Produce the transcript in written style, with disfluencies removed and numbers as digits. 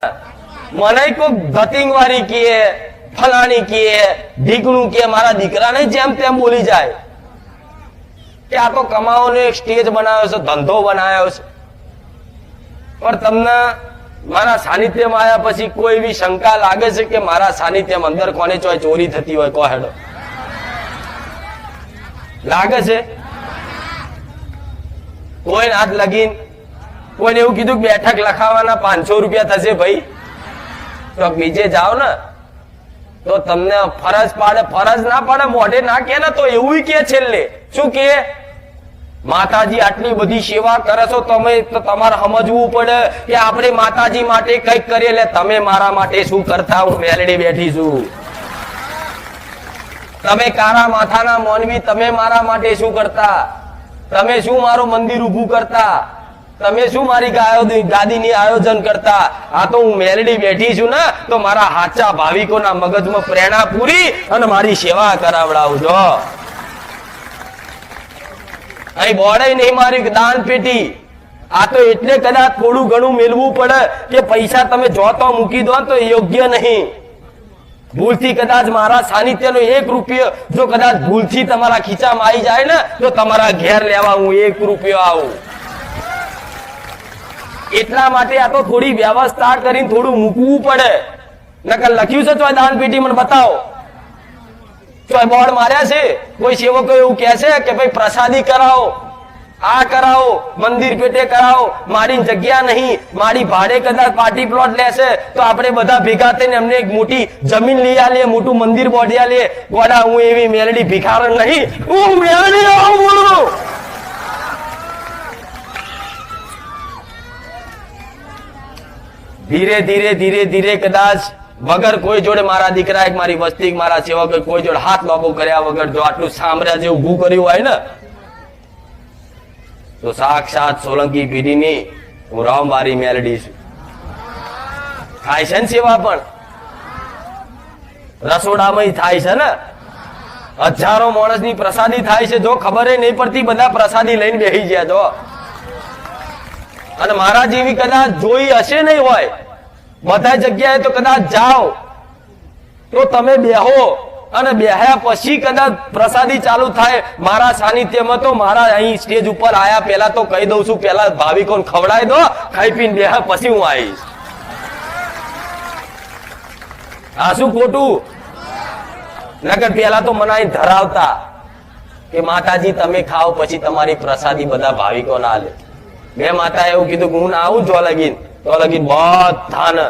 મને કોઈ ધતિંગ વાળી કીએ ફલાણી કીએ ઢીકણું કે મારા દીકરાને જેમ તેમ બોલી જાય કે આ તો કમાવાનો એક સ્ટેજ બનાવ્યો છે, ધંધો બનાવ્યો છે. પણ તમને મારા સાનિધ્યમાં આવ્યા પછી કોઈ એવી શંકા લાગે છે કે મારા સાનિધ્યમાં અંદર કોને ચોય ચોરી થતી હોય? કો હેડો લાગે છે? કોઈ હાથ લગીન કોઈને એવું કીધું બેઠક લખાવાના 500 રૂપિયા થશે ભાઈ, તો બીજે જાઓ ને તો તમને ફરજ પાડે. ફરજ ના પાડે મોઢે ના કે ને તો એવું કે છેલ્લે શું કે માતાજી આટલી બધી સેવા કરે છો તમે, તો તમારે સમજવું પડે કે આપણે માતાજી માટે કઈક કરીએ. એટલે તમે મારા માટે શું કરતા? હું મેલડી બેઠી છું. તમે કારા માથાના મોનવી, તમે મારા માટે શું કરતા? તમે શું મારું મંદિર ઉભું કરતા? તમે શું મારી ગાદીની આયોજન કરતા? આ તો હું મેલડી બેઠી છું ને, તો મારા સાચા ભાવિકોના મગજમાં પ્રેરણા પૂરી અને મારી સેવા કરાવડાવજો. અહીં બોર્ડે નહીં મારી દાન પેટી. આ તો એટલે કદાચ થોડું ઘણું મેળવું પડે કે પૈસા તમે જોતો મૂકી દો તો યોગ્ય નહીં. ભૂલથી કદાચ મારા સાનિધ્યનો 1 રૂપિયો જો કદાચ ભૂલથી તમારા ખીચામાં આવી જાય ને, તો તમારા ઘેર લેવા હું 1 રૂપિયો આવું. એટલા માટે આ તો થોડી વ્યવસ્થા કરીને થોડું મૂકવું પડે. નકર લખ્યું છે ચોય દાન પેટી મને બતાવો, ચોય બોર્ડ માર્યા છે? કોઈ સેવકો એવું કહે છે કે ભાઈ પ્રસાદી કરાવો, આ કરાવો, મંદિર પેટે કરાવો. મારી જગ્યા નહીં, મારી ભાડે કદાચ પાર્ટી પ્લોટ લેશે તો આપણે બધા ભેગા થઈને એમને એક મોટી જમીન લઈ આલીએ, મોટું મંદિર બોડી આલીએ. ગોડા હું એવી મેલડી ભિખારણ નહીં, હું મેલડી બોલું. ધીરે ધીરે ધીરે ધીરે કદાચ વગર કોઈ જોડે મારા દીકરા એક મારી વસ્તી મારા સેવક કોઈ જોડે હાથ લાંબો કર્યા વગર જો આટલું સામ્રાજ્ય ઉભું કર્યું હોય ને, તો સાક્ષાત સોલંકી પેઢીની હું રામવારી મેલડી છું. થાય છે ને સેવા પણ રસોડામાં થાય છે ને, હજારો માણસની પ્રસાદી થાય છે. જો ખબર નહીં પડતી બધા પ્રસાદી લઈને બેસી ગયા જો. અને મારા જેવી કદાચ જોઈ હશે નહીં હોય બધા જગ્યાએ, તો કદાચ જાઓ તો તમે બેહો અને બેહ્યા પછી કદાચ પ્રસાદી ચાલુ થાય મારા સાનિધ્યમાં. તો મારા અહીં સ્ટેજ ઉપર આયા પહેલા તો કહી દઉં છું, પહેલા ભાવિકોને ખવડાવી દો, ખાઈ પીને બેહ્યા પછી હું આવીશ. આ શું ખોટું? નકર પહેલા તો મને અહીં ધરાવતા કે માતાજી તમે ખાઓ પછી તમારી પ્રસાદી બધા ભાવિકો ના લે. બે માતા એવું કીધું કે હું ના આવું જો લગીન, તો લગીન બધાને